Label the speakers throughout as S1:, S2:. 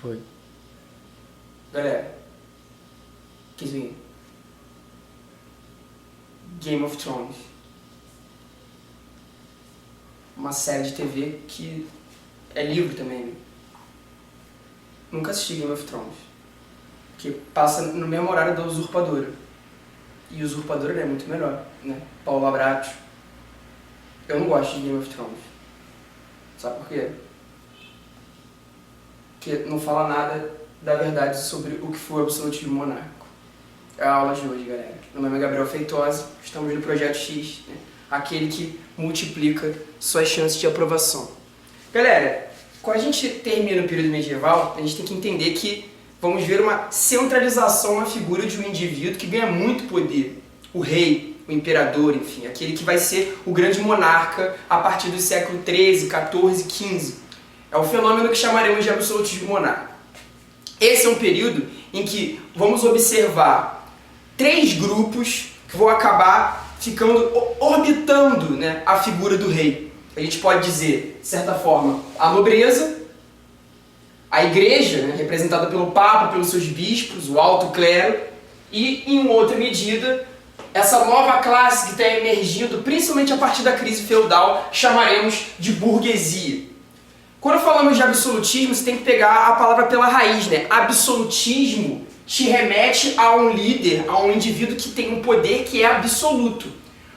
S1: Foi.
S2: Galera, quer dizer, Game of Thrones. Uma série de TV que é livro também. Nunca assisti Game of Thrones. Que passa no mesmo horário da Usurpadora. E Usurpadora é muito melhor, né? Paula Abrat. Eu não gosto de Game of Thrones. Sabe por quê? Porque não fala nada da verdade sobre o que foi o absolutismo monárquico. É a aula de hoje, galera. Meu nome é Gabriel Feitosa, estamos no Projeto X, né? Aquele que multiplica suas chances de aprovação. Galera, quando a gente termina o período medieval, a gente tem que entender que vamos ver uma centralização na figura de um indivíduo que ganha muito poder. O rei, o imperador, enfim, aquele que vai ser o grande monarca a partir do século XIII, XIV, XV. É o fenômeno que chamaremos de absolutismo monárquico. Esse é um período em que vamos observar três grupos que vão acabar ficando, orbitando, né, a figura do rei. A gente pode dizer, de certa forma, a nobreza, a igreja, né, representada pelo Papa, pelos seus bispos, o alto clero, e, em outra medida, essa nova classe que está emergindo, principalmente a partir da crise feudal, chamaremos de burguesia. Quando falamos de absolutismo, você tem que pegar a palavra pela raiz, né? Absolutismo te remete a um líder, a um indivíduo que tem um poder que é absoluto.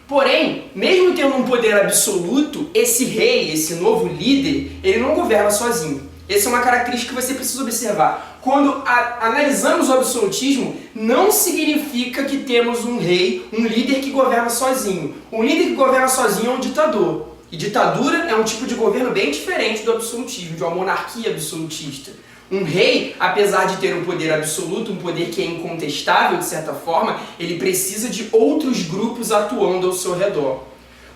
S2: Porém, mesmo tendo um poder absoluto, esse rei, esse novo líder, ele não governa sozinho. Essa é uma característica que você precisa observar. Quando analisamos o absolutismo, não significa que temos um rei, um líder que governa sozinho. Um líder que governa sozinho é um ditador. E ditadura é um tipo de governo bem diferente do absolutismo, de uma monarquia absolutista. Um rei, apesar de ter um poder absoluto, um poder que é incontestável de certa forma, ele precisa de outros grupos atuando ao seu redor.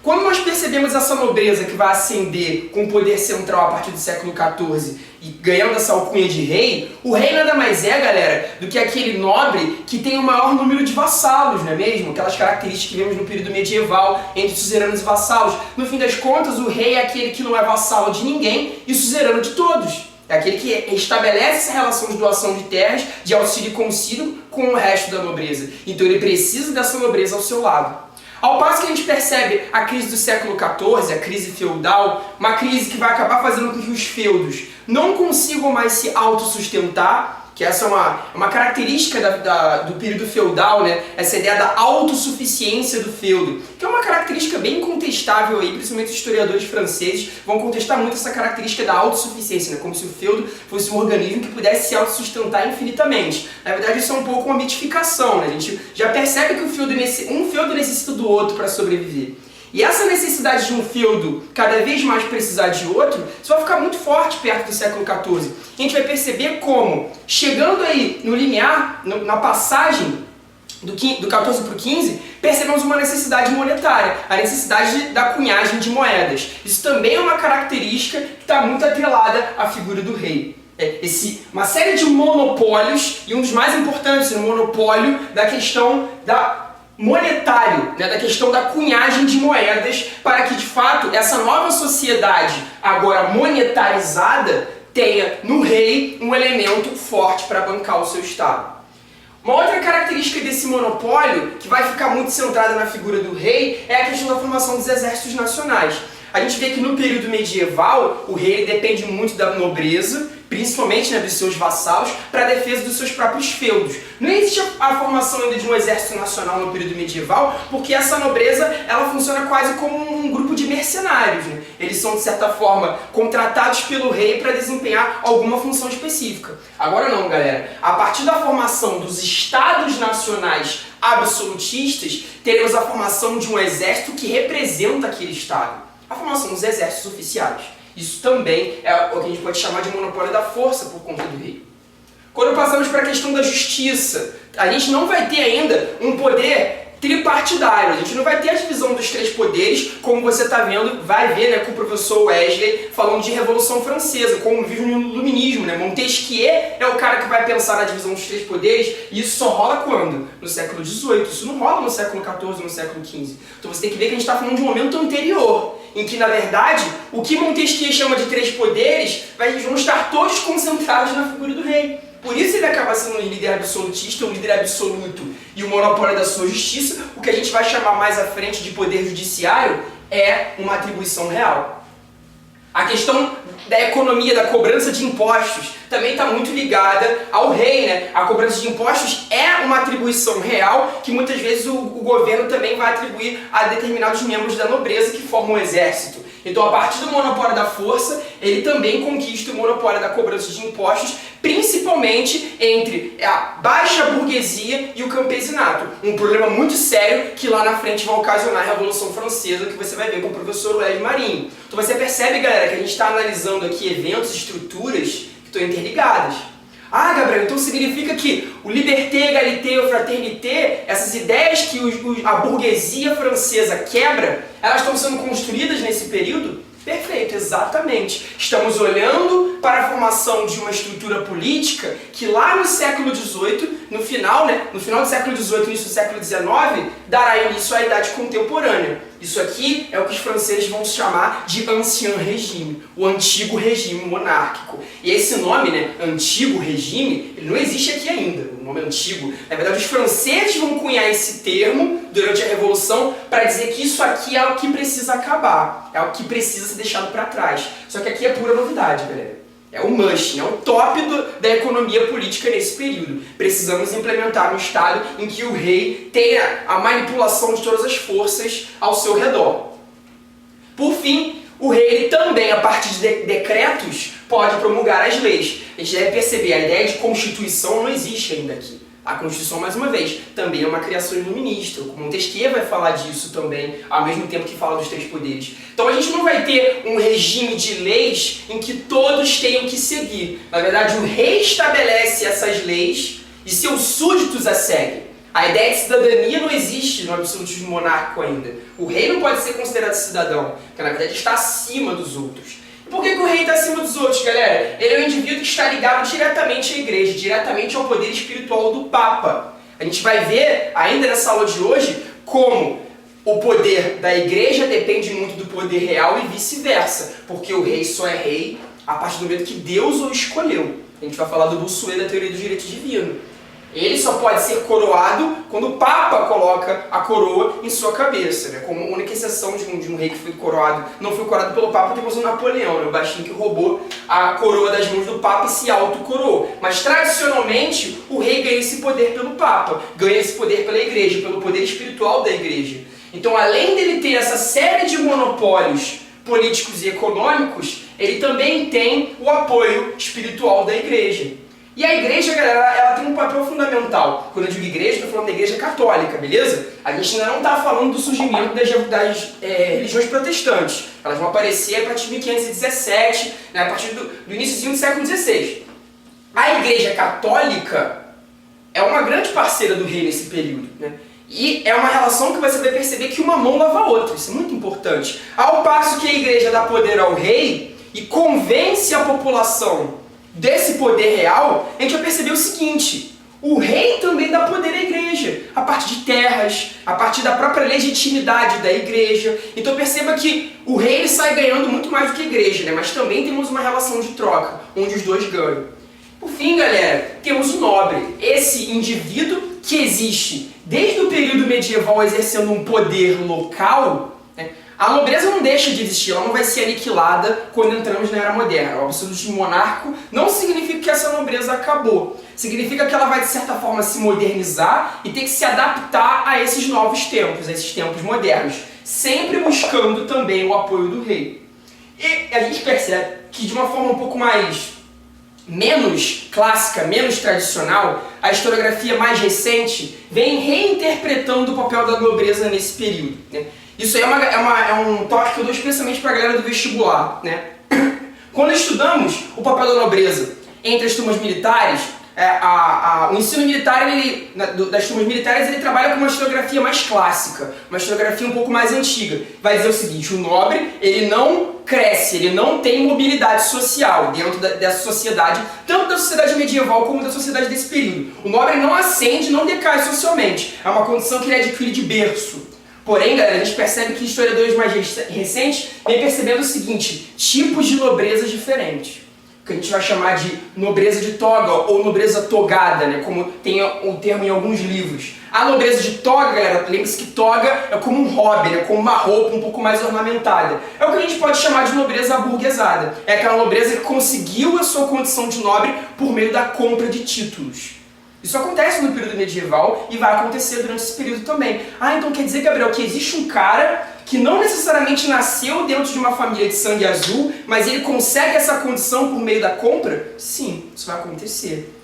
S2: Quando nós percebemos essa nobreza que vai ascender com poder central a partir do século XIV e ganhando essa alcunha de rei, o rei nada mais é, galera, do que aquele nobre que tem o maior número de vassalos, não é mesmo? Aquelas características que vemos no período medieval entre suzeranos e vassalos. No fim das contas, o rei é aquele que não é vassalo de ninguém e suzerano de todos. É aquele que estabelece essa relação de doação de terras, de auxílio e concílio com o resto da nobreza. Então ele precisa dessa nobreza ao seu lado. Ao passo que a gente percebe a crise do século XIV, a crise feudal, uma crise que vai acabar fazendo com que os feudos não consigam mais se autossustentar, que essa é uma característica do período feudal, né? Essa ideia da autossuficiência do feudo, que é uma característica bem contestável aí, principalmente os historiadores franceses vão contestar muito essa característica da autossuficiência, né? Como se o feudo fosse um organismo que pudesse se autossustentar infinitamente. Na verdade, isso é um pouco uma mitificação, né? A gente já percebe que um feudo necessita do outro para sobreviver. E essa necessidade de um feudo cada vez mais precisar de outro, isso vai ficar muito forte perto do século XIV. E a gente vai perceber como, chegando aí no limiar, na passagem do XIV para o XV, percebemos uma necessidade monetária, a necessidade da cunhagem de moedas. Isso também é uma característica que está muito atrelada à figura do rei. Uma série de monopólios, e um dos mais importantes, o monopólio da questão monetário, né, da questão da cunhagem de moedas, para que de fato essa nova sociedade, agora monetarizada, tenha no rei um elemento forte para bancar o seu Estado. Uma outra característica desse monopólio, que vai ficar muito centrada na figura do rei, é a questão da formação dos exércitos nacionais. A gente vê que no período medieval, o rei depende muito da nobreza, principalmente, né, dos seus vassalos, para a defesa dos seus próprios feudos. Não existe a formação ainda de um exército nacional no período medieval, porque essa nobreza ela funciona quase como um grupo de mercenários, né? Eles são, de certa forma, contratados pelo rei para desempenhar alguma função específica. Agora não, galera. A partir da formação dos estados nacionais absolutistas, teremos a formação de um exército que representa aquele estado. A formação dos exércitos oficiais. Isso também é o que a gente pode chamar de monopólio da força por conta do rei. Quando passamos para a questão da justiça, a gente não vai ter ainda um poder tripartidário, a gente não vai ter a divisão dos três poderes, como você está vendo, vai ver, né, com o professor Wesley falando de Revolução Francesa, como vive no Iluminismo, né? Montesquieu é o cara que vai pensar na divisão dos três poderes, e isso só rola quando? No século XVIII, isso não rola no século XIV, no século XV. Então você tem que ver que a gente está falando de um momento anterior. em que, na verdade, o que Montesquieu chama de três poderes vão estar todos concentrados na figura do rei. Por isso ele acaba sendo um líder absolutista, um líder absoluto e o monopólio da sua justiça. O que a gente vai chamar mais à frente de poder judiciário é uma atribuição real. A questão da economia, da cobrança de impostos, também está muito ligada ao rei, né? A cobrança de impostos é uma atribuição real que muitas vezes o governo também vai atribuir a determinados membros da nobreza que formam o exército. Então, a partir do monopólio da força, ele também conquista o monopólio da cobrança de impostos, principalmente entre a baixa burguesia e o campesinato. Um problema muito sério que lá na frente vai ocasionar a Revolução Francesa, que você vai ver com o professor Luiz Marinho. Então você percebe, galera, que a gente está analisando aqui eventos, estruturas que estão interligadas. Ah, Gabriel, então significa que o liberté, égalité ou fraternité, essas ideias que a burguesia francesa quebra, elas estão sendo construídas nesse período? Perfeito, exatamente. Estamos olhando para a formação de uma estrutura política que lá no século XVIII, no final do século XVIII, início do século XIX, dará início à Idade Contemporânea. Isso aqui é o que os franceses vão chamar de Ancien Régime, o antigo regime monárquico. E esse nome, né, antigo regime, ele não existe aqui ainda, o nome antigo. Na verdade, os franceses vão cunhar esse termo durante a Revolução para dizer que isso aqui é o que precisa acabar, é o que precisa ser deixado para trás. Só que aqui é pura novidade, galera. É o must, é o top da economia política nesse período. Precisamos implementar um Estado em que o rei tenha a manipulação de todas as forças ao seu redor. Por fim, o rei ele também, a partir de decretos, pode promulgar as leis. A gente deve perceber, a ideia de Constituição não existe ainda aqui. A Constituição, mais uma vez, também é uma criação iluminista. O Montesquieu vai falar disso também, ao mesmo tempo que fala dos três poderes. Então a gente não vai ter um regime de leis em que todos tenham que seguir. Na verdade, o rei estabelece essas leis e seus súditos as seguem. A ideia de cidadania não existe no absolutismo monárquico ainda. O rei não pode ser considerado cidadão, porque na verdade está acima dos outros. Por que o rei está acima dos outros, galera? Ele é um indivíduo que está ligado diretamente à igreja, diretamente ao poder espiritual do Papa. A gente vai ver, ainda nessa aula de hoje, como o poder da igreja depende muito do poder real e vice-versa. Porque o rei só é rei a partir do momento que Deus o escolheu. A gente vai falar do Bossuet da teoria do direito divino. Ele só pode ser coroado quando o Papa coloca a coroa em sua cabeça, né? Como única exceção de um rei que foi coroado, não foi coroado pelo Papa, temos o Napoleão, né? O baixinho que roubou a coroa das mãos do Papa e se autocoroou. Mas tradicionalmente o rei ganha esse poder pelo Papa, ganha esse poder pela igreja, pelo poder espiritual da igreja. Então, além dele ter essa série de monopólios políticos e econômicos, ele também tem o apoio espiritual da igreja. E a igreja, galera, ela tem um papel fundamental. Quando eu digo igreja, estou falando da igreja católica, beleza? A gente ainda não está falando do surgimento das religiões protestantes. Elas vão aparecer a partir de 1517, né, a partir do iníciozinho do século XVI. A igreja católica é uma grande parceira do rei nesse período, né? E é uma relação que você vai perceber que uma mão lava a outra. Isso é muito importante. Ao passo que a igreja dá poder ao rei e convence a população desse poder real, a gente vai perceber o seguinte: o rei também dá poder à igreja, a partir de terras, a partir da própria legitimidade da igreja. Então perceba que o rei ele sai ganhando muito mais do que a igreja, né? Mas também temos uma relação de troca, onde os dois ganham. Por fim, galera, temos o nobre, esse indivíduo que existe desde o período medieval exercendo um poder local, né? A nobreza não deixa de existir, ela não vai ser aniquilada quando entramos na era moderna. O absolutismo monárquico não significa que essa nobreza acabou. Significa que ela vai, de certa forma, se modernizar e ter que se adaptar a esses novos tempos, a esses tempos modernos, sempre buscando também o apoio do rei. E a gente percebe que, de uma forma um pouco menos clássica, menos tradicional, a historiografia mais recente vem reinterpretando o papel da nobreza nesse período, né? Isso aí é um toque que eu dou especialmente para a galera do vestibular, né? Quando estudamos o papel da nobreza entre as turmas militares, o ensino militar, das turmas militares, ele trabalha com uma historiografia mais clássica, uma historiografia um pouco mais antiga. Vai dizer o seguinte: o nobre, ele não cresce, ele não tem mobilidade social dentro dessa sociedade, tanto da sociedade medieval como da sociedade desse período. O nobre não ascende, não decai socialmente, é uma condição que ele adquire de berço. Porém, galera, a gente percebe que historiadores mais recentes vêm percebendo o seguinte: tipos de nobrezas diferentes. Que a gente vai chamar de nobreza de toga ou nobreza togada, né? Como tem o termo em alguns livros. A nobreza de toga, galera, lembre-se que toga é como um hobby, né? Como uma roupa um pouco mais ornamentada. É o que a gente pode chamar de nobreza aburguesada. É aquela nobreza que conseguiu a sua condição de nobre por meio da compra de títulos. Isso acontece no período medieval e vai acontecer durante esse período também. Ah, então quer dizer, Gabriel, que existe um cara que não necessariamente nasceu dentro de uma família de sangue azul, mas ele consegue essa condição por meio da compra? Sim, isso vai acontecer.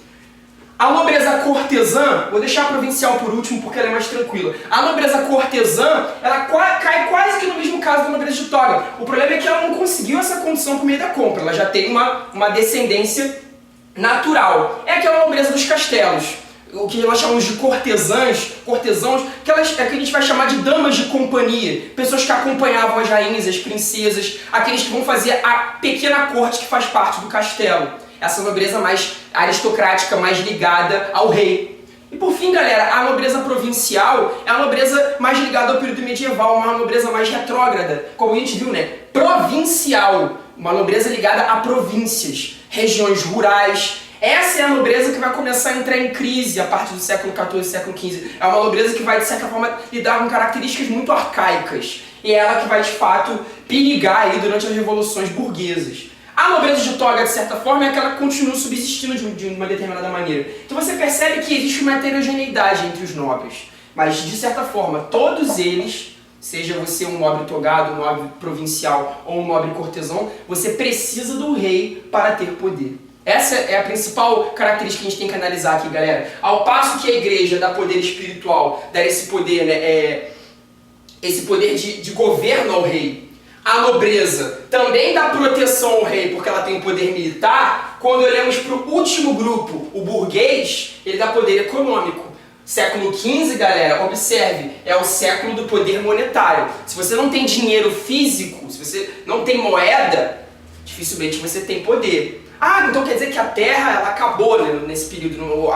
S2: A nobreza cortesã, vou deixar a provincial por último porque ela é mais tranquila. A nobreza cortesã, ela cai quase que no mesmo caso da nobreza de toga. O problema é que ela não conseguiu essa condição por meio da compra, ela já tem uma descendência natural. É aquela nobreza dos castelos. O que nós chamamos de cortesãos, que a gente vai chamar de damas de companhia, pessoas que acompanhavam as rainhas, as princesas, aqueles que vão fazer a pequena corte que faz parte do castelo. Essa nobreza mais aristocrática, mais ligada ao rei. E por fim, galera, a nobreza provincial é a nobreza mais ligada ao período medieval, uma nobreza mais retrógrada, como a gente viu, né? Provincial, uma nobreza ligada a províncias, regiões rurais. Essa é a nobreza que vai começar a entrar em crise a partir do século XIV, século XV. É uma nobreza que vai, de certa forma, lidar com características muito arcaicas. E é ela que vai, de fato, perigar aí durante as revoluções burguesas. A nobreza de toga, de certa forma, é aquela que continua subsistindo de uma determinada maneira. Então você percebe que existe uma heterogeneidade entre os nobres. Mas, de certa forma, todos eles, seja você um nobre togado, um nobre provincial ou um nobre cortesão, você precisa do rei para ter poder. Essa é a principal característica que a gente tem que analisar aqui, galera. Ao passo que a igreja dá poder espiritual, dá esse poder, né, esse poder de governo ao rei, a nobreza também dá proteção ao rei, porque ela tem o poder militar. Quando olhamos para o último grupo, o burguês, ele dá poder econômico. Século XV, galera, observe, é o século do poder monetário. Se você não tem dinheiro físico, se você não tem moeda, dificilmente você tem poder. Ah, então quer dizer que a terra ela acabou, né, nesse período,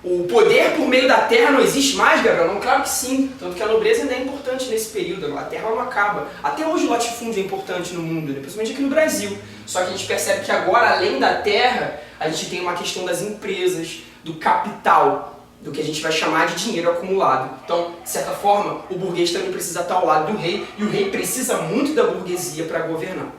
S2: o poder por meio da terra não existe mais, Gabriel? Não, claro que sim. Tanto que a nobreza ainda é importante nesse período. A terra não acaba. Até hoje o latifúndio é importante no mundo, né? Principalmente aqui no Brasil. Só que a gente percebe que agora, além da terra, a gente tem uma questão das empresas, do capital, do que a gente vai chamar de dinheiro acumulado. Então, de certa forma, o burguês também precisa estar ao lado do rei, e o rei precisa muito da burguesia para governar.